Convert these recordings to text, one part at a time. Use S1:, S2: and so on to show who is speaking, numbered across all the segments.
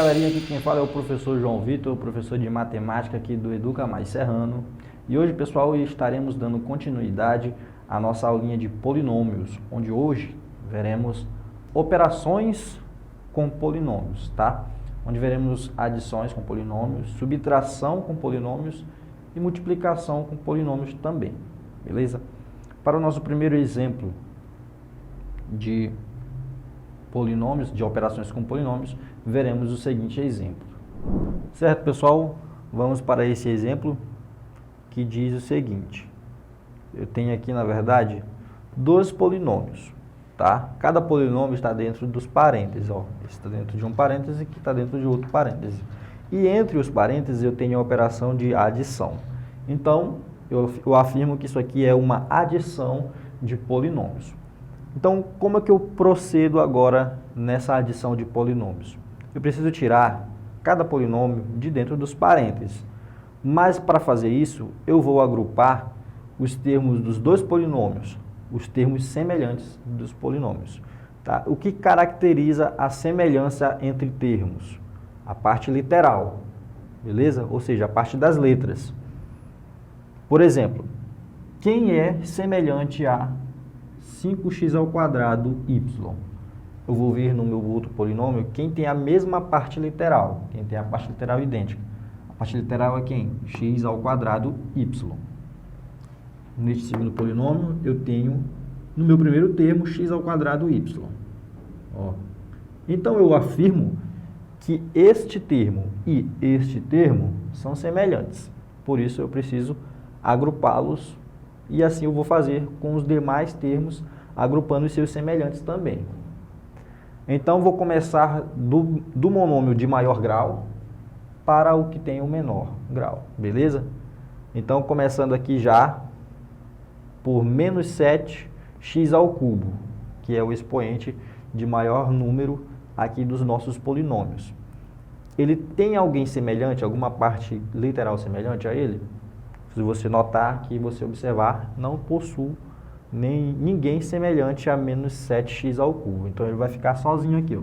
S1: galerinha, aqui quem fala é o professor João Vitor, professor de matemática aqui do Educa Mais Serrano. E hoje, pessoal, estaremos dando continuidade à nossa aulinha de polinômios, onde hoje veremos operações com polinômios, tá? Onde veremos adições com polinômios, subtração com polinômios e multiplicação com polinômios também, beleza? Para o nosso primeiro exemplo de polinômios, de operações com polinômios, veremos o seguinte exemplo. Certo, pessoal? Vamos para esse exemplo que diz o seguinte. Eu tenho aqui, na verdade, dois polinômios, tá? Cada polinômio está dentro dos parênteses, ó. Esse está dentro de um parêntese e aqui está dentro de outro parêntese. E entre os parênteses eu tenho a operação de adição. Então, eu afirmo que isso aqui é uma adição de polinômios. Então, como é que eu procedo agora nessa adição de polinômios? Eu preciso tirar cada polinômio de dentro dos parênteses. Mas, para fazer isso, eu vou agrupar os termos dos dois polinômios, os termos semelhantes dos polinômios. Tá? O que caracteriza a semelhança entre termos? A parte literal, beleza? Ou seja, a parte das letras. Por exemplo, quem é semelhante a 5x ao quadrado y? Eu vou ver no meu outro polinômio quem tem a mesma parte literal, quem tem a parte literal idêntica. A parte literal é quem? X ao quadrado y. Neste segundo polinômio, eu tenho, no meu primeiro termo, x ao quadrado y. Ó. Então, eu afirmo que este termo e este termo são semelhantes. Por isso, eu preciso agrupá-los e assim eu vou fazer com os demais termos, agrupando os seus semelhantes também. Então, vou começar do monômio de maior grau para o que tem o menor grau, beleza? Então, começando aqui já por menos 7x ao cubo, que é o expoente de maior número aqui dos nossos polinômios. Ele tem alguém semelhante, alguma parte literal semelhante a ele? Se você notar aqui, você observar, não possui ninguém semelhante a menos 7x ao cubo. Então, ele vai ficar sozinho aqui, ó.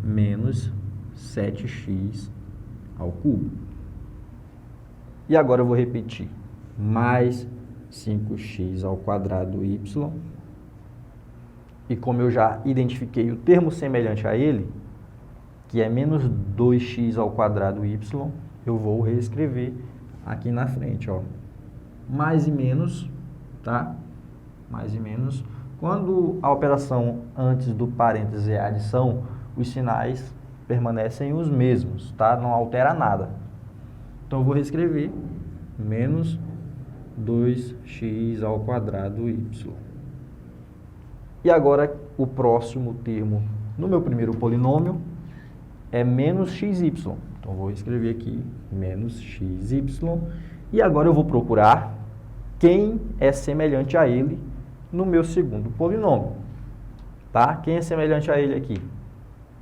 S1: Menos 7x ao cubo. E agora eu vou repetir. Mais 5x ao quadrado y. E como eu já identifiquei o termo semelhante a ele, que é menos 2x ao quadrado y, eu vou reescrever aqui na frente, ó. Mais e menos, tá? Mais e menos. Quando a operação antes do parêntese é adição, os sinais permanecem os mesmos, tá? Não altera nada. Então, eu vou reescrever menos 2x ao quadrado y. E agora, o próximo termo no meu primeiro polinômio é menos xy. Então, vou escrever aqui menos xy. E agora eu vou procurar quem é semelhante a ele no meu segundo polinômio. Tá? Quem é semelhante a ele aqui?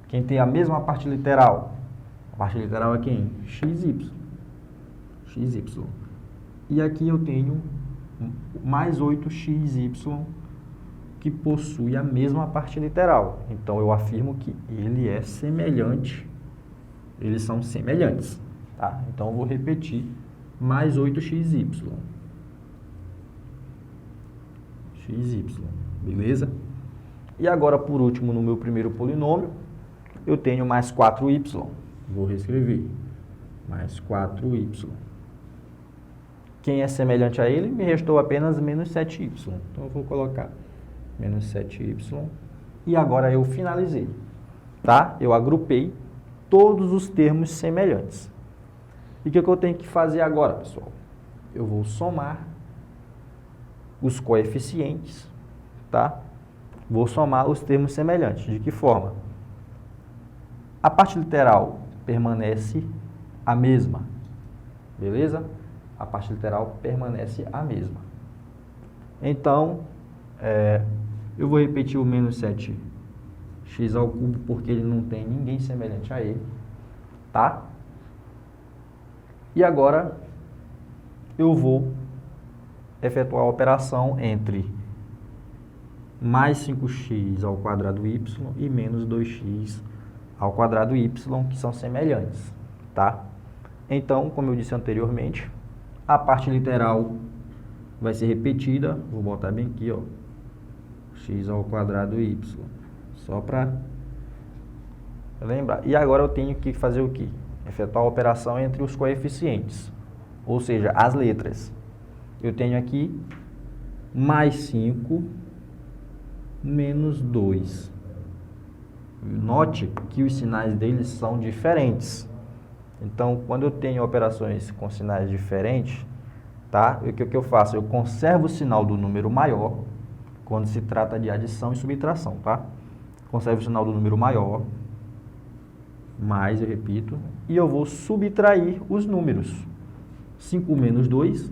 S1: Quem tem a mesma parte literal? A parte literal é quem? xy. xy. E aqui eu tenho mais 8xy, que possui a mesma parte literal. Então, eu afirmo que ele é semelhante. Eles são semelhantes. Tá? Então, eu vou repetir. Mais 8xy. xy. Beleza? E agora, por último, no meu primeiro polinômio, eu tenho mais 4y. Vou reescrever. Mais 4y. Quem é semelhante a ele, me restou apenas menos 7y. Então, eu vou colocar menos 7y. E agora eu finalizei. Tá? Eu agrupei todos os termos semelhantes. E o que eu tenho que fazer agora, pessoal? Eu vou somar os coeficientes, tá? Vou somar os termos semelhantes. De que forma? A parte literal permanece a mesma, beleza? A parte literal permanece a mesma. Então, eu vou repetir o menos 7x ao cubo, porque ele não tem ninguém semelhante a ele, tá? E agora, eu vou efetuar a operação entre mais 5x ao quadrado y e menos 2x ao quadrado y, que são semelhantes, tá? Então, como eu disse anteriormente, a parte literal vai ser repetida, vou botar bem aqui, ó, x ao quadrado y, só para lembrar. E agora eu tenho que fazer o quê? Efetuar a operação entre os coeficientes, ou seja, as letras. Eu tenho aqui mais 5 menos 2. Note que os sinais deles são diferentes. Então, quando eu tenho operações com sinais diferentes, tá? O que eu faço? Eu conservo o sinal do número maior quando se trata de adição e subtração, tá? Conservo o sinal do número maior, mais, eu repito, e eu vou subtrair os números. 5 menos 2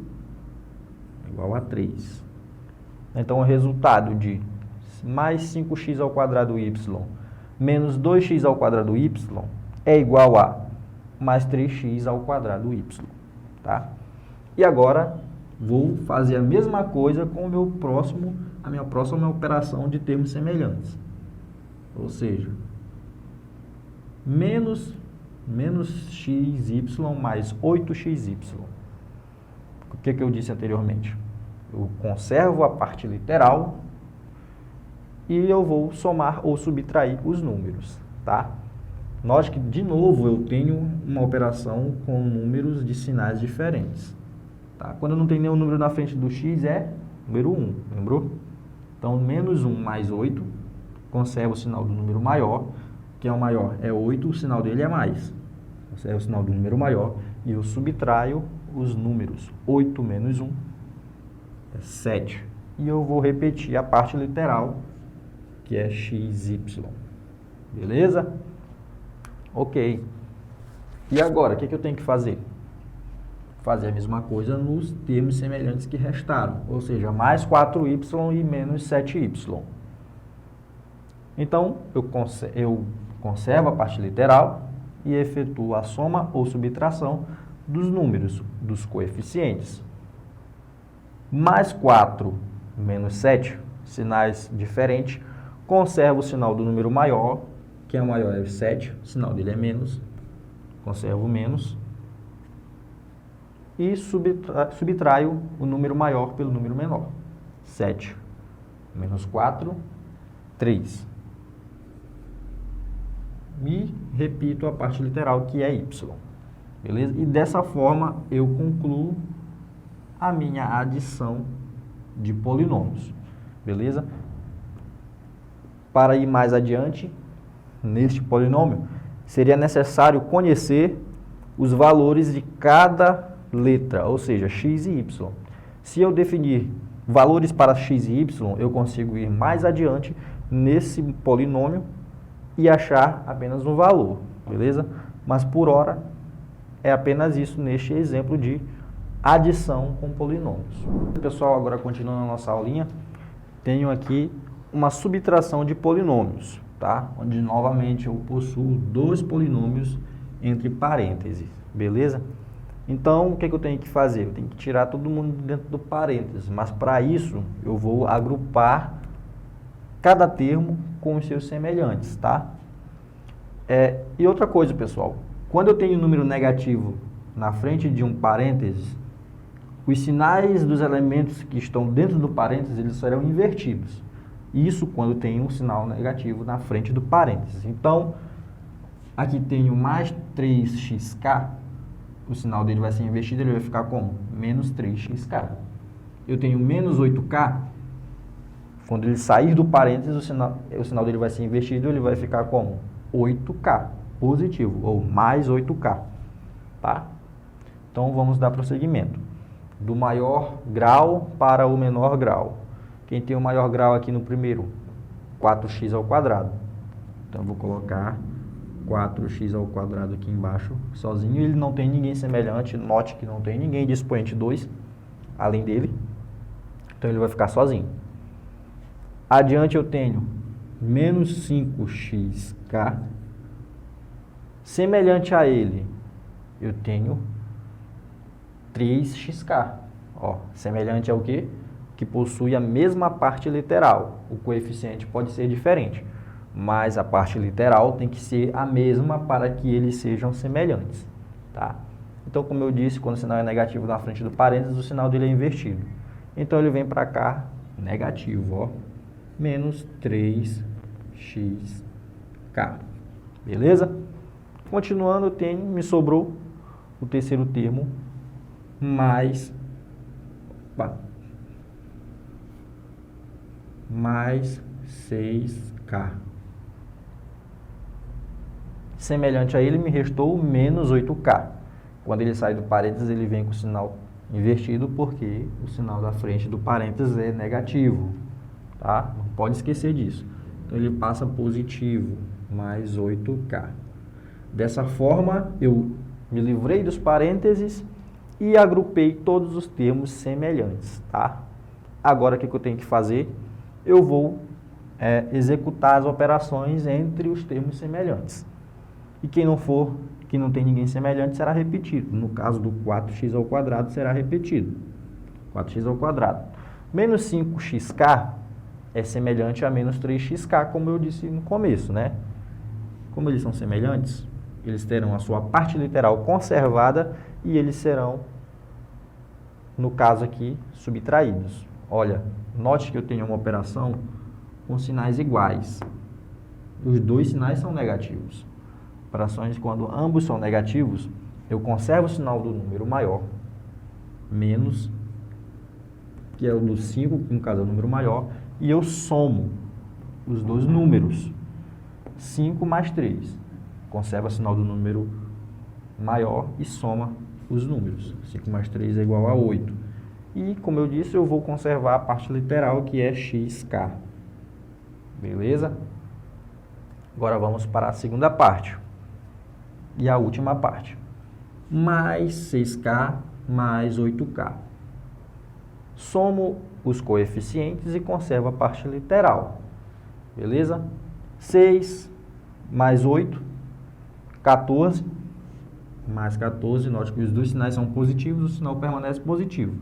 S1: é igual a 3. Então, o resultado de mais 5x ao quadrado y menos 2x ao quadrado y é igual a mais 3x ao quadrado y, tá? E agora, vou fazer a mesma coisa com a minha próxima operação de termos semelhantes. Ou seja, menos xy mais 8xy. O que eu disse anteriormente? Eu conservo a parte literal e eu vou somar ou subtrair os números, tá? Note que, de novo, eu tenho uma operação com números de sinais diferentes, tá? Quando eu não tenho nenhum número na frente do x, é número 1, lembrou? Então, menos 1 mais 8, conserva o sinal do número maior, que é o maior é 8, o sinal dele é mais. Conserva o sinal do número maior e eu subtraio os números. 8 menos 1 é 7. E eu vou repetir a parte literal, que é xy. Beleza? Ok. E agora, o que eu tenho que fazer? Fazer a mesma coisa nos termos semelhantes que restaram, ou seja, mais 4y e menos 7y. Então, eu conservo a parte literal e efetuo a soma ou subtração dos números, dos coeficientes. Mais 4 menos 7, sinais diferentes, conservo o sinal do número maior, que é o maior é o 7, o sinal dele é menos, conservo menos, e subtraio o número maior pelo número menor. 7 menos 4, 3. E repito a parte literal, que é y. Beleza? E dessa forma eu concluo a minha adição de polinômios. Beleza? Para ir mais adiante, neste polinômio, seria necessário conhecer os valores de cada letra, ou seja, x e y. Se eu definir valores para x e y, eu consigo ir mais adiante nesse polinômio e achar apenas um valor, beleza? Mas por hora é apenas isso neste exemplo de adição com polinômios. Pessoal, agora continuando a nossa aulinha, tenho aqui uma subtração de polinômios, tá? Onde novamente eu possuo dois polinômios entre parênteses, beleza? Então, o que eu tenho que fazer? Eu tenho que tirar todo mundo dentro do parênteses, mas para isso eu vou agrupar cada termo com os seus semelhantes, tá? E outra coisa, pessoal, quando eu tenho um número negativo na frente de um parênteses, os sinais dos elementos que estão dentro do parênteses, eles serão invertidos. Isso quando tem um sinal negativo na frente do parênteses. Então, aqui tenho mais 3xk, o sinal dele vai ser invertido, ele vai ficar como? Menos 3xk. Eu tenho menos 8k, quando ele sair do parênteses, o sinal dele vai ser invertido, ele vai ficar como? 8k, positivo, ou mais 8k, tá? Então, vamos dar prosseguimento. Do maior grau para o menor grau. Quem tem o maior grau aqui no primeiro? 4x ao quadrado. Então, eu vou colocar 4x ao quadrado aqui embaixo, sozinho. Ele não tem ninguém semelhante, note que não tem ninguém de expoente 2, além dele. Então, ele vai ficar sozinho. Adiante eu tenho menos 5xk. Semelhante a ele, eu tenho 3xk. Ó, semelhante ao quê? Que possui a mesma parte literal. O coeficiente pode ser diferente. mas a parte literal tem que ser a mesma para que eles sejam semelhantes, tá? Então, como eu disse, quando o sinal é negativo na frente do parênteses, o sinal dele é invertido. Então, ele vem para cá, negativo, ó, menos 3xk. Beleza? Continuando, me sobrou o terceiro termo, mais 6k. Semelhante a ele, me restou menos 8k. Quando ele sai do parênteses, ele vem com o sinal invertido, porque o sinal da frente do parênteses é negativo, tá? Não pode esquecer disso. Então, ele passa positivo, mais 8k. Dessa forma, eu me livrei dos parênteses e agrupei todos os termos semelhantes, tá? Agora, o que eu tenho que fazer? Eu vou executar as operações entre os termos semelhantes. E quem não tem ninguém semelhante, será repetido. No caso do 4x² será repetido. 4x². Menos 5xk é semelhante a menos 3xk, como eu disse no começo, né? Como eles são semelhantes, eles terão a sua parte literal conservada e eles serão, no caso aqui, subtraídos. Olha, note que eu tenho uma operação com sinais iguais. Os dois sinais são negativos. Operações quando ambos são negativos, eu conservo o sinal do número maior, menos, que é o do 5, que no caso é o número maior, e eu somo os dois números, 5 mais 3. Conserva o sinal do número maior e soma os números. 5 mais 3 é igual a 8. E, como eu disse, eu vou conservar a parte literal, que é xk. Beleza? Agora vamos para a segunda parte. E a última parte. Mais 6k mais 8k. Somo os coeficientes e conservo a parte literal. Beleza? 6 mais 8, 14. Mais 14, note que os dois sinais são positivos, o sinal permanece positivo.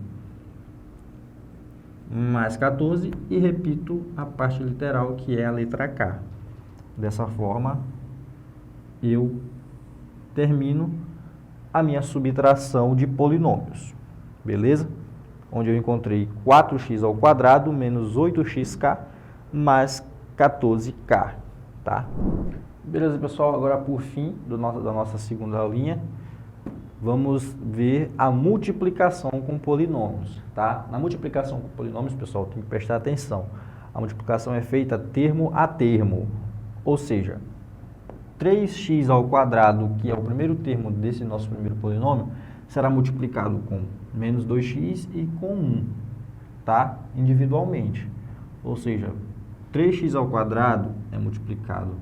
S1: Mais 14 e repito a parte literal, que é a letra K. Dessa forma, eu termino a minha subtração de polinômios. Beleza? Onde eu encontrei 4x² menos 8xk mais 14k. Tá? Beleza, pessoal? Agora, por fim da nossa segunda aulinha, vamos ver a multiplicação com polinômios, tá? Na multiplicação com polinômios, pessoal, tem que prestar atenção. A multiplicação é feita termo a termo, ou seja, 3x², que é o primeiro termo desse nosso primeiro polinômio, será multiplicado com menos 2x e com 1, tá? Individualmente. Ou seja, 3x² é multiplicado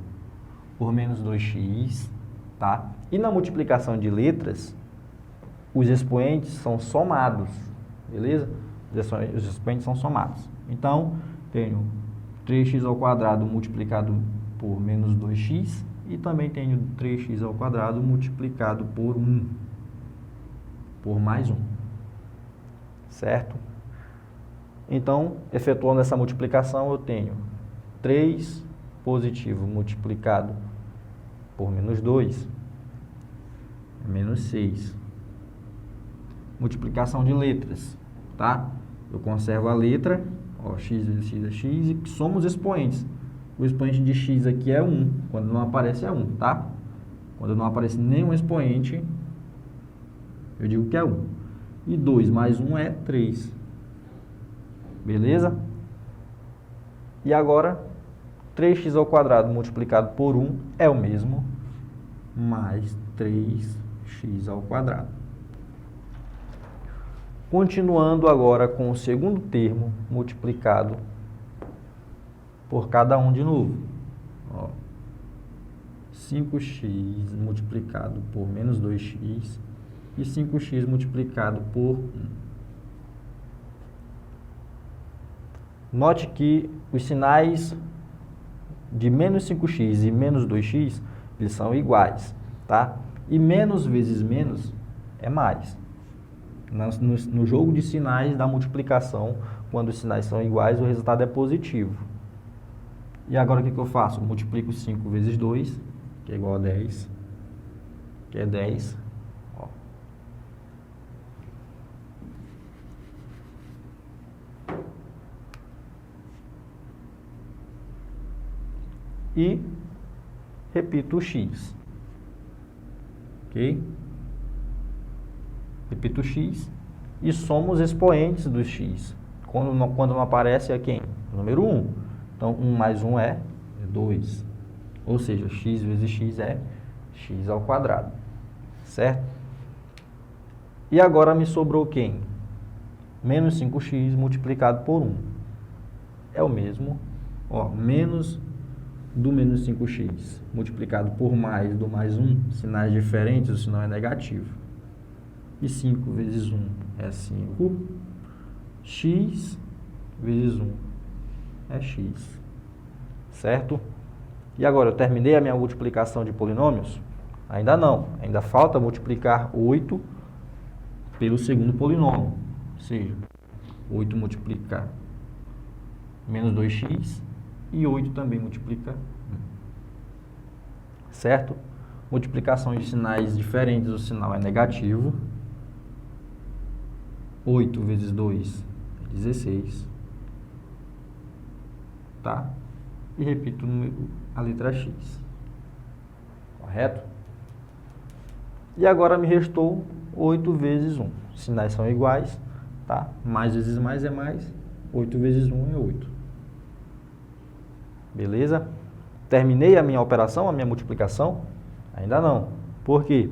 S1: por menos 2x, tá? E na multiplicação de letras, os expoentes são somados, beleza? Os expoentes são somados. Então, tenho 3x² multiplicado por menos 2x e também tenho 3x² multiplicado por 1, por mais 1, certo? Então, efetuando essa multiplicação, eu tenho 3 positivo multiplicado por menos 2, menos 6. Multiplicação de letras, tá? Eu conservo a letra, ó, x vezes x é x, e somo os expoentes. O expoente de x aqui é 1, quando não aparece é 1, tá? Quando não aparece nenhum expoente, eu digo que é 1. E 2 mais 1 é 3. Beleza? E agora, 3x² multiplicado por 1 é o mesmo, mais 3x². Continuando agora com o segundo termo multiplicado por cada um de novo. Ó, 5x multiplicado por menos 2x e 5x multiplicado por 1. Note que os sinais de menos 5x e menos 2x, eles são iguais, tá? E menos vezes menos é mais. No jogo de sinais da multiplicação, quando os sinais são iguais, o resultado é positivo. E agora o que eu faço? Multiplico 5 vezes 2, que é igual a 10, que é 10. Ó. E repito o x. Ok? Repito o x e somo os expoentes do x. Quando não aparece é quem? O número 1. Então, 1 mais 1 é 2. Ou seja, x vezes x é x ao quadrado. Certo? E agora me sobrou quem? Menos 5x multiplicado por 1. É o mesmo. Ó, menos do menos 5x multiplicado por mais do mais 1. Sinais diferentes, o sinal é negativo. E 5 vezes 1 é 5. X vezes 1 é x. Certo? E agora, eu terminei a minha multiplicação de polinômios? Ainda não. Ainda falta multiplicar 8 pelo segundo polinômio. Ou seja, 8 multiplica menos 2x e 8 também multiplica 1. Certo? Multiplicação de sinais diferentes, o sinal é negativo. 8 vezes 2 é 16. Tá? E repito a letra x. Correto? E agora me restou 8 vezes 1. Os sinais são iguais, tá? Mais vezes mais é mais. 8 vezes 1 é 8. Beleza? Terminei a minha operação, a minha multiplicação? Ainda não. Por quê?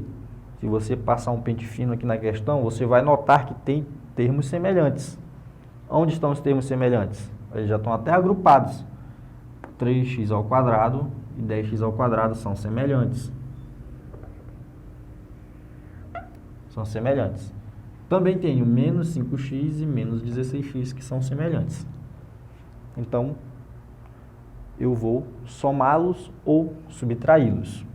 S1: Se você passar um pente fino aqui na questão, você vai notar que tem termos semelhantes. Onde estão os termos semelhantes? Eles já estão até agrupados. 3x ao quadrado e 10x ao quadrado são semelhantes. São semelhantes. Também tenho menos 5x e menos 16x que são semelhantes. Então, eu vou somá-los ou subtraí-los.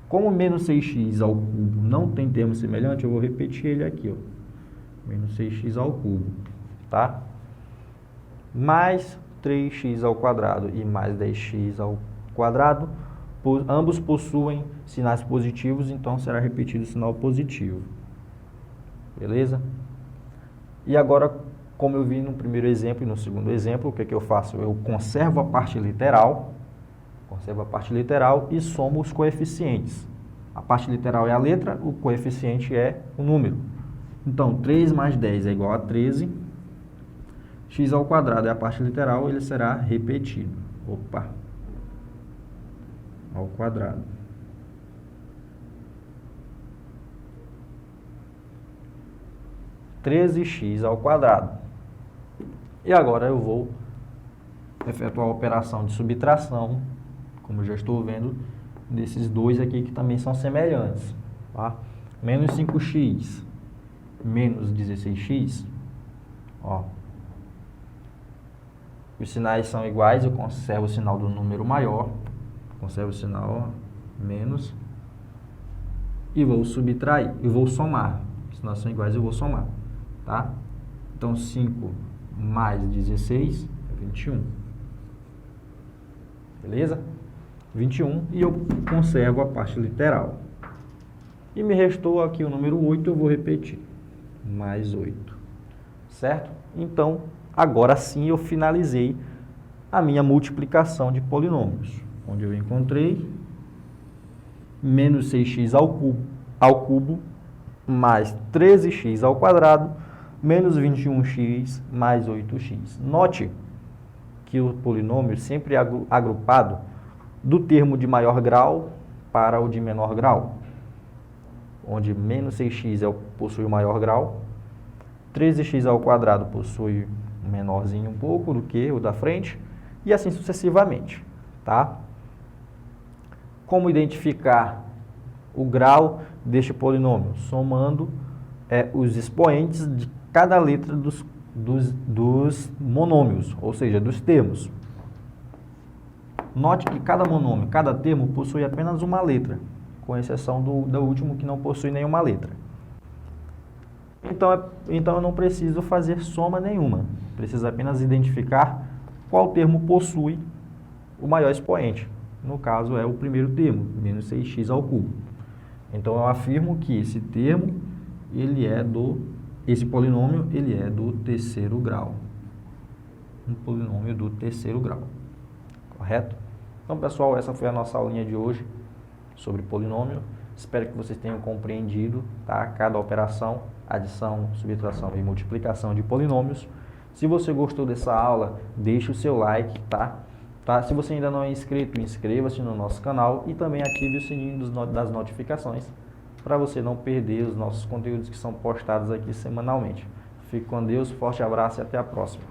S1: Como menos 6x ao cubo não tem termo semelhante, eu vou repetir ele aqui. Ó. Menos 6x ao cubo. Tá? Mais 3x ao quadrado e mais 10x ao quadrado, ambos possuem sinais positivos, então será repetido o sinal positivo. Beleza? E agora, como eu vi no primeiro exemplo e no segundo exemplo, o que eu faço? Eu conservo a parte literal e somo os coeficientes. A parte literal é a letra, o coeficiente é o número. Então, 3 mais 10 é igual a 13. X ao quadrado é a parte literal, ele será repetido. Opa! Ao quadrado. (13x ao quadrado). E agora eu vou efetuar a operação de subtração, como já estou vendo, desses dois aqui que também são semelhantes. Tá? Menos 5x menos 16x, ó. Os sinais são iguais, eu conservo o sinal do número maior, conservo o sinal menos, e vou subtrair, e vou somar. Os sinais são iguais, eu vou somar, tá? Então, 5 mais 16 é 21. Beleza? 21, e eu conservo a parte literal. E me restou aqui o número 8, eu vou repetir. Mais 8. Certo? Então, agora sim eu finalizei a minha multiplicação de polinômios, onde eu encontrei menos 6x ao cubo mais 13x ao quadrado menos 21x mais 8x. Note que o polinômio sempre é agrupado do termo de maior grau para o de menor grau, onde menos 6x possui o maior grau, 13x ao quadrado possui menorzinho um pouco do que o da frente, e assim sucessivamente, tá? Como identificar o grau deste polinômio? Somando os expoentes de cada letra dos monômios, ou seja, dos termos. Note que cada monômio, cada termo possui apenas uma letra, com exceção do último que não possui nenhuma letra. Então eu não preciso fazer soma nenhuma, preciso apenas identificar qual termo possui o maior expoente. No caso, é o primeiro termo, menos 6x ao cubo. Então, eu afirmo que esse termo, esse polinômio, ele é do terceiro grau. Um polinômio do terceiro grau. Correto? Então, pessoal, essa foi a nossa aulinha de hoje sobre polinômio. Espero que vocês tenham compreendido, tá? Cada operação, adição, subtração e multiplicação de polinômios. Se você gostou dessa aula, deixe o seu like, tá? Se você ainda não é inscrito, inscreva-se no nosso canal e também ative o sininho das notificações para você não perder os nossos conteúdos que são postados aqui semanalmente. Fique com Deus, forte abraço e até a próxima.